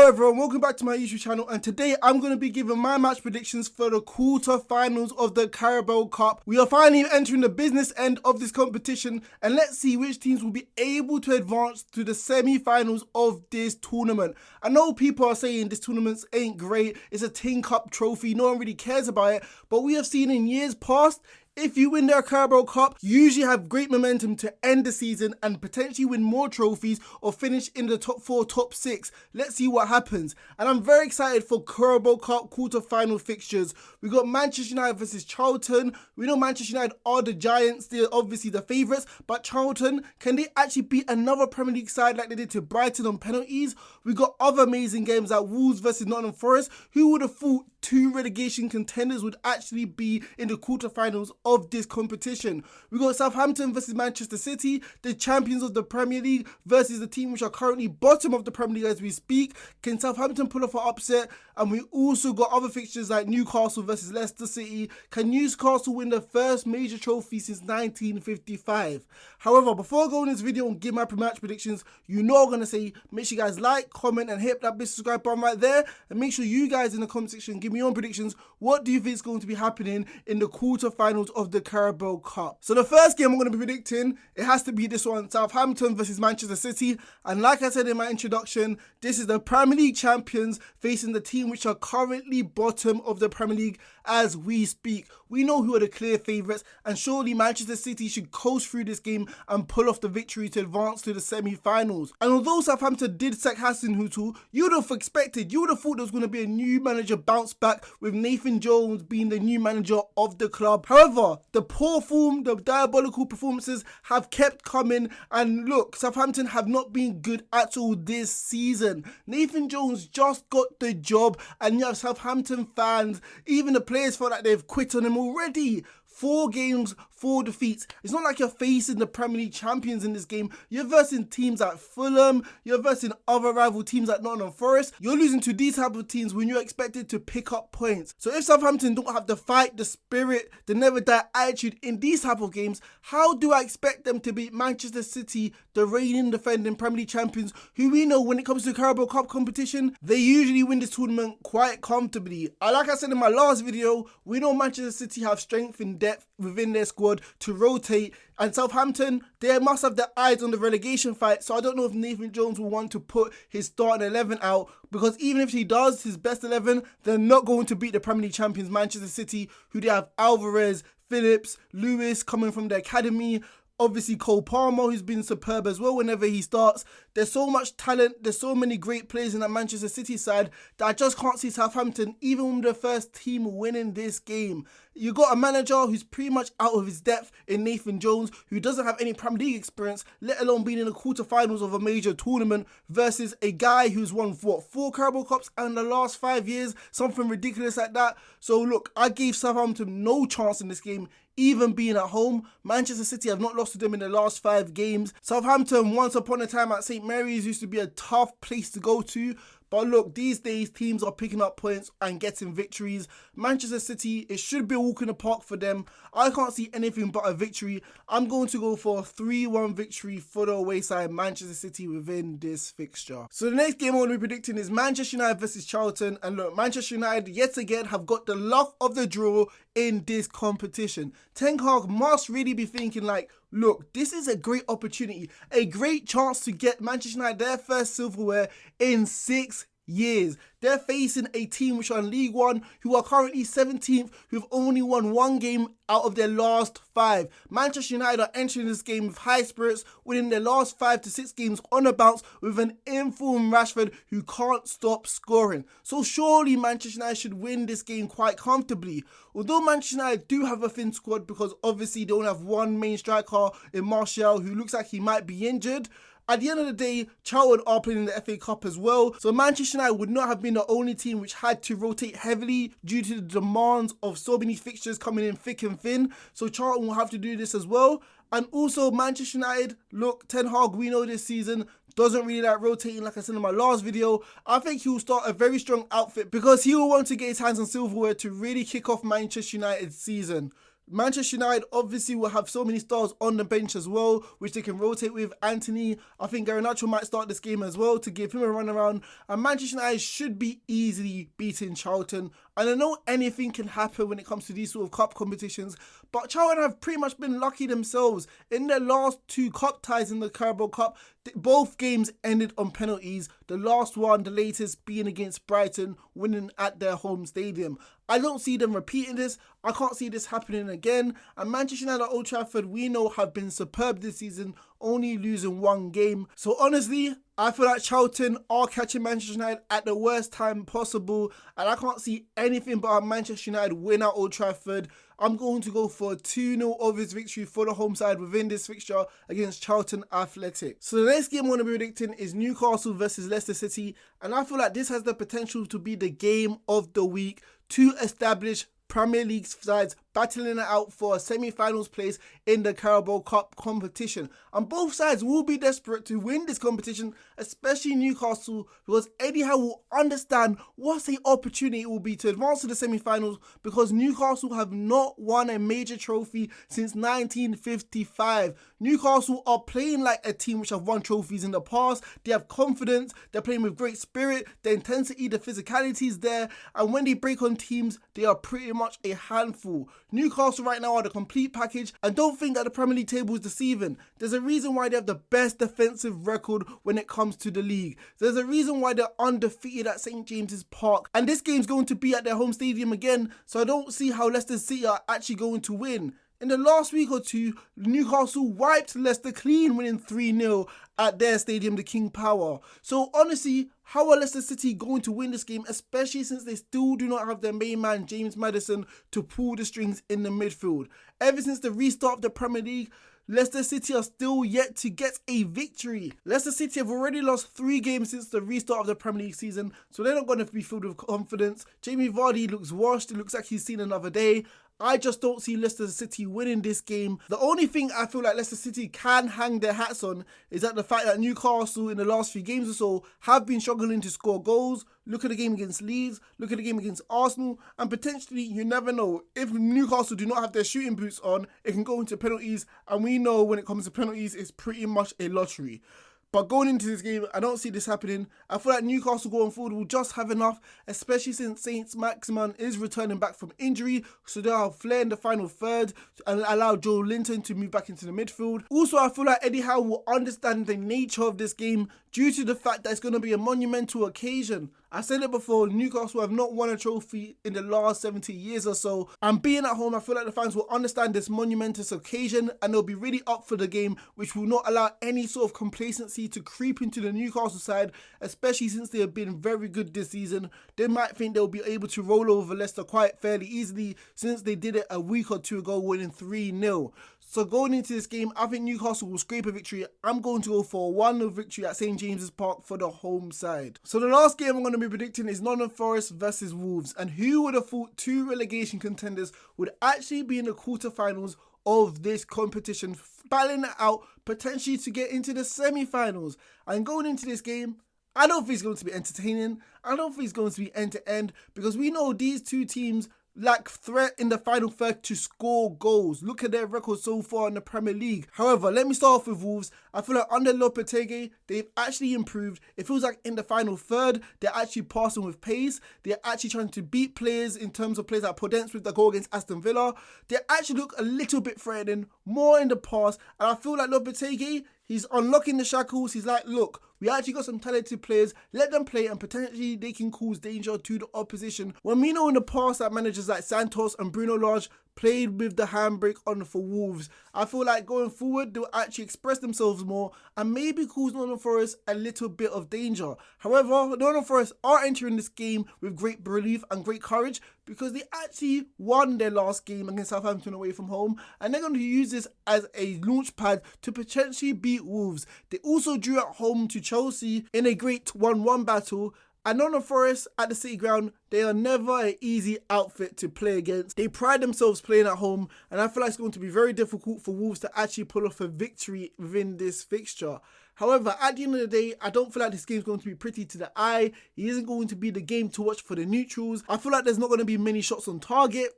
Hello everyone, welcome back to my YouTube channel, and today I'm going to be giving my match predictions for the quarter-finals of the Carabao Cup. We are finally entering the business end of this competition, and let's see which teams will be able to advance to the semi-finals of this tournament. I know people are saying this tournament ain't great, it's a Tin Cup trophy, no one really cares about it, but we have seen in years past, if you win the Carabao Cup, you usually have great momentum to end the season and potentially win more trophies or finish in the top 4, top 6. Let's see what happens. And I'm very excited for Carabao Cup quarter-final fixtures. We got Manchester United versus Charlton. We know Manchester United are the giants. They're obviously the favourites. But Charlton, can they actually beat another Premier League side like they did to Brighton on penalties? We got other amazing games like Wolves versus Nottingham Forest. Who would have thought two relegation contenders would actually be in the quarterfinals of this competition? We got Southampton versus Manchester City, the champions of the Premier League versus the team which are currently bottom of the Premier League as we speak. Can Southampton pull off an upset? And we also got other fixtures like Newcastle versus Leicester City. Can Newcastle win the first major trophy since 1955? However, before I go in this video and give my match predictions, you know I'm going to say make sure you guys like, comment and hit that big subscribe button right there, and make sure you guys in the comment section give me your own predictions. What do you think is going to be happening in the quarterfinals of the Carabao Cup? So the first game I'm going to be predicting, it has to be this one, Southampton versus Manchester City. And like I said in my introduction, this is the Premier League champions facing the team which are currently bottom of the Premier League as we speak. We know who are the clear favourites, and surely Manchester City should coast through this game and pull off the victory to advance to the semi-finals. And although Southampton did sack Hasenhüttl, you would have expected, you would have thought there was going to be a new manager bounce back with Nathan Jones being the new manager of the club. However, the poor form, the diabolical performances have kept coming, and look, Southampton have not been good at all this season. Nathan Jones just got the job, and you have Southampton fans, even the players feel like they've quit on him already. 4 games, 4 defeats. It's not like you're facing the Premier League champions in this game. You're versing teams like Fulham. You're versing other rival teams like Nottingham Forest. You're losing to these type of teams when you're expected to pick up points. So if Southampton don't have the fight, the spirit, the never die attitude in these type of games, how do I expect them to beat Manchester City, the reigning defending Premier League champions, who we know when it comes to Carabao Cup competition, they usually win this tournament quite comfortably. Like I said in my last video, we know Manchester City have strength in depth within their squad to rotate, and Southampton, they must have their eyes on the relegation fight. So I don't know if Nathan Jones will want to put his starting 11 out, because even if he does his best 11, they're not going to beat the Premier League champions Manchester City, who they have Alvarez, Phillips, Lewis coming from the academy. Obviously Cole Palmer, who's been superb as well whenever he starts. There's so much talent, there's so many great players in that Manchester City side that I just can't see Southampton, even with the first team, winning this game. You got a manager who's pretty much out of his depth in Nathan Jones, who doesn't have any Premier League experience, let alone being in the quarterfinals of a major tournament, versus a guy who's won, what, 4 Carabao Cups in the last 5 years, something ridiculous like that. So look, I gave Southampton no chance in this game, even being at home. Manchester City have not lost to them in the last 5 games. Southampton, once upon a time at St Mary's, used to be a tough place to go to. But look, these days teams are picking up points and getting victories. Manchester City, it should be a walk in the park for them. I can't see anything but a victory. I'm going to go for a 3-1 victory for the away side, Manchester City, within this fixture. So the next game I'm going to be predicting is Manchester United versus Charlton. And look, Manchester United yet again have got the luck of the draw in this competition. Ten Hag must really be thinking like, look, this is a great opportunity, a great chance to get Manchester United their first silverware in 6 years. They're facing a team which are in League One, who are currently 17th, who've only won 1 game out of their last 5. Manchester United are entering this game with high spirits, winning their last 5 to 6 games on a bounce with an informed Rashford who can't stop scoring. So surely Manchester United should win this game quite comfortably. Although Manchester United do have a thin squad, because obviously they only have one main striker in Martial, who looks like he might be injured. At the end of the day, Charlton are playing in the FA Cup as well, so Manchester United would not have been the only team which had to rotate heavily due to the demands of so many fixtures coming in thick and thin, so Charlton will have to do this as well. And also Manchester United, look, Ten Hag, we know this season, doesn't really like rotating, like I said in my last video. I think he will start a very strong outfit because he will want to get his hands on silverware to really kick off Manchester United's season. Manchester United obviously will have so many stars on the bench as well, which they can rotate with. Anthony, I think Garnacho might start this game as well to give him a run around. And Manchester United should be easily beating Charlton. And I know anything can happen when it comes to these sort of cup competitions, but Charlton have pretty much been lucky themselves. In their last 2 cup ties in the Carabao Cup, both games ended on penalties. The last one, the latest, being against Brighton, winning at their home stadium. I don't see them repeating this. I can't see this happening again. And Manchester United at Old Trafford, we know, have been superb this season, only losing 1 game. So honestly, I feel like Charlton are catching Manchester United at the worst time possible. And I can't see anything but a Manchester United win at Old Trafford. I'm going to go for a 2-0 obvious victory for the home side within this fixture against Charlton Athletic. So the next game I'm going to be predicting is Newcastle versus Leicester City. And I feel like this has the potential to be the game of the week. 2 established Premier League sides battling it out for a semi-finals place in the Carabao Cup competition. And both sides will be desperate to win this competition, especially Newcastle, because Eddie Howe will understand what an opportunity it will be to advance to the semi-finals, because Newcastle have not won a major trophy since 1955. Newcastle are playing like a team which have won trophies in the past. They have confidence, they're playing with great spirit, the intensity, the physicality is there, and when they break on teams, they are pretty much a handful. Newcastle right now are the complete package, and don't think that the Premier League table is deceiving. There's a reason why they have the best defensive record when it comes to the league. There's a reason why they're undefeated at St James's Park, and this game's going to be at their home stadium again, so I don't see how Leicester City are actually going to win. In the last week or two, Newcastle wiped Leicester clean, winning 3-0 at their stadium, the King Power. So honestly, how are Leicester City going to win this game, especially since they still do not have their main man, James Maddison, to pull the strings in the midfield? Ever since the restart of the Premier League, Leicester City are still yet to get a victory. Leicester City have already lost 3 games since the restart of the Premier League season, so they're not going to be filled with confidence. Jamie Vardy looks washed. It looks like he's seen another day. I just don't see Leicester City winning this game. The only thing I feel like Leicester City can hang their hats on is that the fact that Newcastle in the last few games or so have been struggling to score goals. Look at the game against Leeds, look at the game against Arsenal, and potentially, you never know, if Newcastle do not have their shooting boots on, it can go into penalties, and we know when it comes to penalties, it's pretty much a lottery. But going into this game, I don't see this happening. I feel like Newcastle going forward will just have enough, especially since Saint-Maximin is returning back from injury, so they'll have Flair in the final third and allow Joe Linton to move back into the midfield. Also, I feel like Eddie Howe will understand the nature of this game due to the fact that it's going to be a monumental occasion. I said it before, Newcastle have not won a trophy in the last 70 years or so. And being at home, I feel like the fans will understand this monumentous occasion and they'll be really up for the game, which will not allow any sort of complacency to creep into the Newcastle side, especially since they have been very good this season. They might think they'll be able to roll over Leicester quite fairly easily since they did it a week or 2 ago, winning 3-0. So going into this game, I think Newcastle will scrape a victory. I'm going to go for a 1-0 victory at St James's Park for the home side. So the last game I'm going to be predicting is Nottingham Forest versus Wolves. And who would have thought 2 relegation contenders would actually be in the quarterfinals of this competition, battling it out potentially to get into the semi-finals. And going into this game, I don't think it's going to be entertaining. I don't think it's going to be end-to-end, because we know these 2 teams lack threat in the final third to score goals. Look at their record so far in the Premier League. However, let me start off with Wolves. I feel like under Lopotegui, they've actually improved. It feels like in the final third, they're actually passing with pace. They're actually trying to beat players in terms of players like Podence with the goal against Aston Villa. They actually look a little bit threatening, more in the pass. And I feel like Lopotegui, he's unlocking the shackles. He's like, look, we actually got some talented players. Let them play and potentially they can cause danger to the opposition. When we know in the past that managers like Santos and Bruno Lage played with the handbrake on for Wolves, I feel like going forward, they'll actually express themselves more and maybe cause Nottingham Forest a little bit of danger. However, Nottingham Forest are entering this game with great belief and great courage because they actually won their last game against Southampton away from home, and they're going to use this as a launch pad to potentially beat Wolves. They also drew at home to Chelsea in a great 1-1 battle. And Nottingham Forest at the City Ground, they are never an easy outfit to play against. They pride themselves playing at home, and I feel like it's going to be very difficult for Wolves to actually pull off a victory within this fixture. However, at the end of the day, I don't feel like this game is going to be pretty to the eye. It isn't going to be the game to watch for the neutrals. I feel like there's not going to be many shots on target.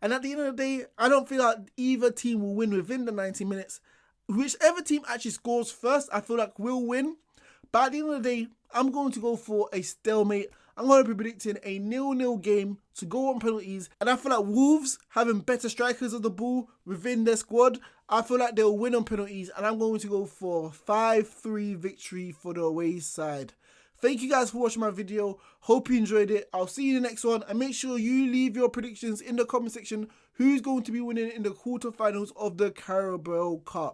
And at the end of the day, I don't feel like either team will win within the 90 minutes. Whichever team actually scores first, I feel like will win. But at the end of the day, I'm going to go for a stalemate. I'm going to be predicting a 0-0 game to go on penalties. And I feel like Wolves, having better strikers of the ball within their squad, I feel like they'll win on penalties. And I'm going to go for 5-3 victory for the away side. Thank you guys for watching my video. Hope you enjoyed it. I'll see you in the next one. And make sure you leave your predictions in the comment section. Who's going to be winning in the quarterfinals of the Carabao Cup?